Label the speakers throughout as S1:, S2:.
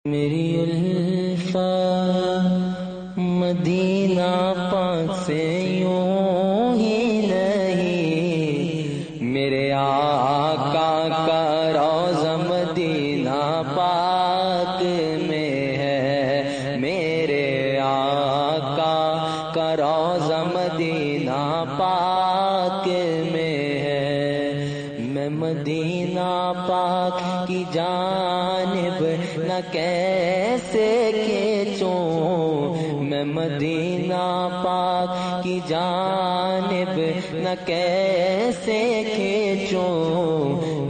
S1: میری الفت مدینہ پاک سے یوں ہی نہیں، میرے آقا کا روضہ مدینہ پاک میں ہے، میرے آقا کا روضہ مدینہ پاک میں ہے۔ میں مدینہ پاک کی جانب نہ کیسے کھینچوں، میں مدینہ پاک کی جانب نہ کیسے کھینچوں،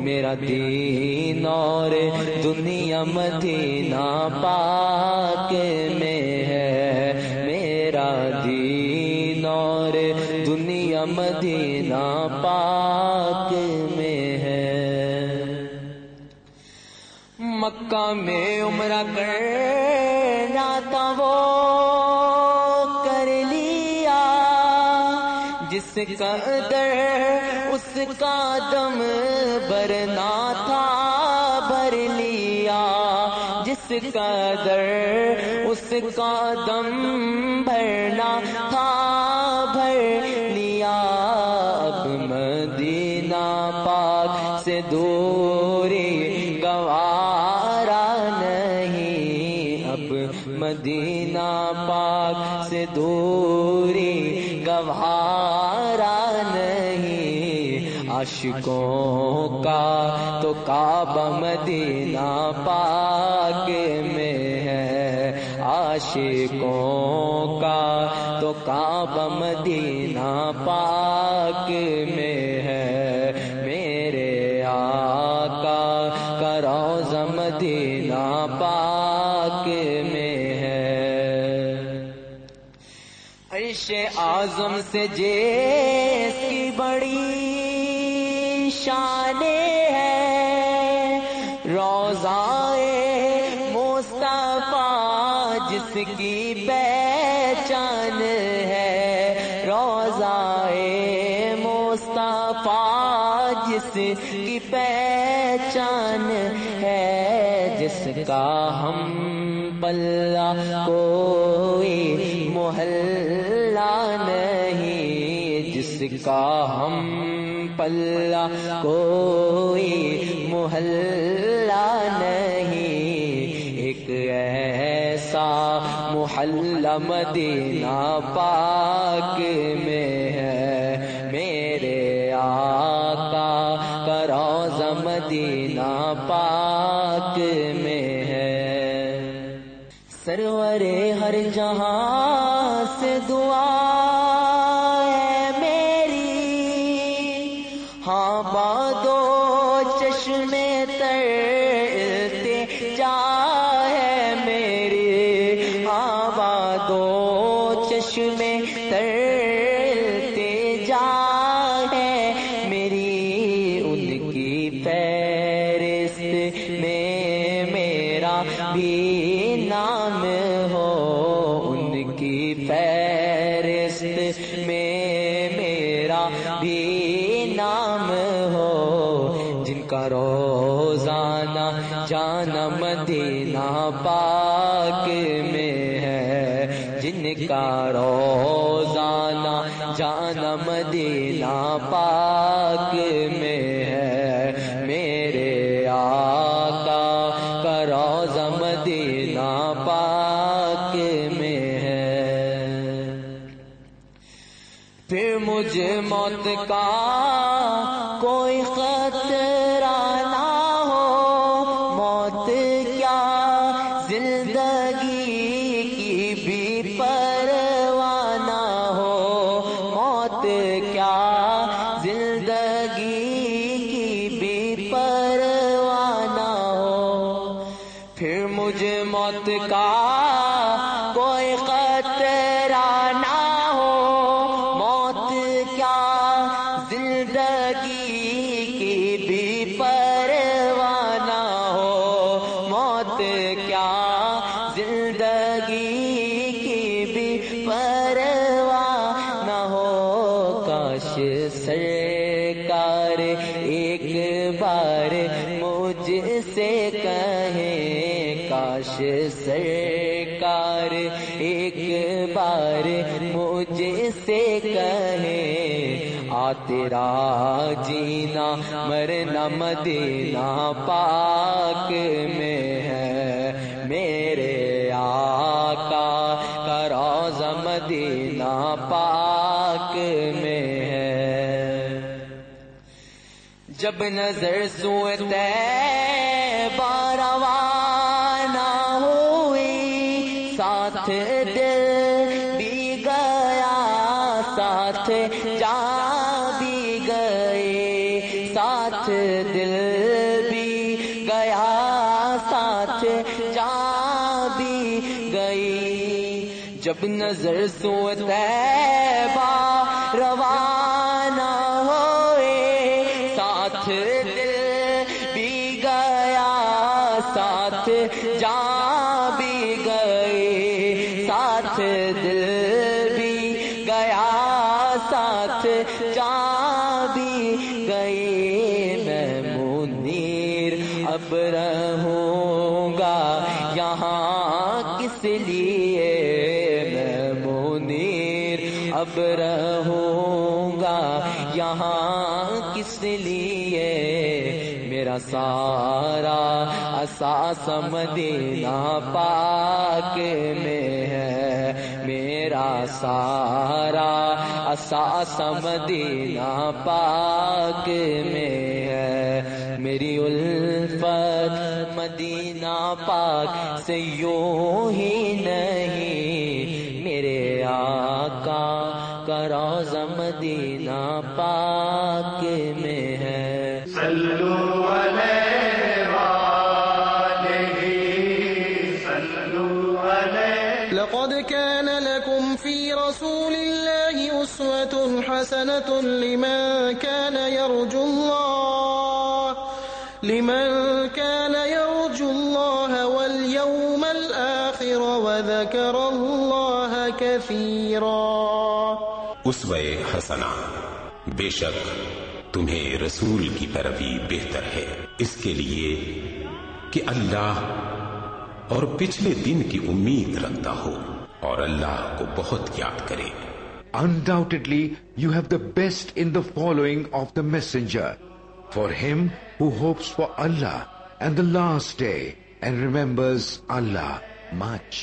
S1: میرا دین اور دنیا مدینہ پاک میں ہے، میرا دین اور دنیا مدینہ پاک میں ہے۔ مکہ میں عمرہ کرنا تھا وہ کر لیا، جس قدر اس کا دم بھرنا تھا بھر لیا، جس قدر اس کا دم بھرنا تھا بھر لیا۔ اب مدینہ پاک سے دوری گوارا نہیں، اب مدینہ پاک سے دوری گوارا نہیں، عاشقوں کا تو کعبہ مدینہ پاک میں ہے، عاشقوں کا تو کعبہ مدینہ پاک میں ہے، میرے آقا کا روضہ مدینہ پاک میں ہے۔ عرش اعظم سے جس کی بڑی شان ہے، روضہ مصطفیٰ جس کی پہچان ہے، روضہ مصطفیٰ جس کی پہچان ہے، جس کا ہم پلہ کوئی محلہ نہیں، جس کا ہم پلہ کوئی محلہ نہیں، ایک ایسا محلہ مدینہ پاک میں ہے، میرے آقا کا روضہ مدینہ پاک میں ہے۔ سرور ہر جہاں سے دعا ہے میری، ہاں بادو چشمے تر التجا ہے میری، ہاں بادو چشمے تر التجا ہے میری، ان کی فہرست میں میرا بھی نام ہو، ان کی فہرست میں میرا بھی نام ہو، جن کا روزانہ جانا مدینہ پاک میں ہے، جن کا روزانہ جانا مدینہ پاک میں ہے، میرے آقا کا روضہ مدینہ پاک میں ہے۔ پھر مجھے موت کا کوئی خطرہ نہ ہو، موت کیا زندگی کی بھی پرواہ نہ ہو، موت کیا زندگی کی بھی پرواہ نہ ہو، پھر مجھے موت کا کوئی خطرہ نہ ہو، موت کیا زندگی کی بھی پرواہ نہ ہو، موت کیا زندگی کی بھی پرواہ نہ ہو، کاش سرکار ایک بار مجھ سے کہیں، کاش سرکار ایک بار مجھ سے کہیں، آ تیرا جینا مرنا مدینہ پاک میں ہے، میرے آقا کا روضہ مدینہ پاک میں ہے۔ جب نظر سوئے طیبہ روانہ ہوئی، ساتھ دل بھی گیا، ساتھ جان بھی گئے، ساتھ دل بھی گیا، ساتھ جان بھی گئی۔ جب نظر سوئے طیبہ روانہ ہوئے، ساتھ دل بھی گیا، ساتھ جان بھی گئے، ساتھ دل بھی گیا، ساتھ جان بھی گئے۔ میں منیر اب رہوں گا یہاں کس لیے، میں منیر اب رہوں گا یہاں کس لیے، میرا سارا اساس مدینہ پاک میں ہے، میرا سارا اساس مدینہ پاک میں ہے، میری الفت مدینہ پاک سے یوں ہی نہیں، میرے آقا کا روضہ مدینہ پاک میں ہے۔
S2: صلو علیہ وآلہ صلو علیہ۔
S3: لقد كان لكم في رسول الله أسوة حسنة لمن كان يرجو الله واليوم الآخر وذكر الله كثيرا۔
S4: اسوہ حسنہ، بے شک تمہیں رسول کی پیروی بہتر ہے، اس کے لیے کہ اللہ اور پچھلے دن کی امید رکھتا ہو اور اللہ کو بہت یاد کرے۔
S5: Undoubtedly, you have the best in the following of the messenger, for him who hopes for Allah and the last day and remembers Allah much.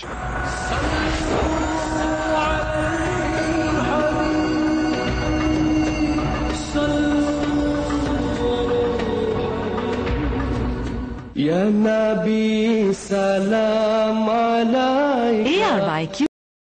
S2: یا نبی سلام علیک۔
S6: ARYQ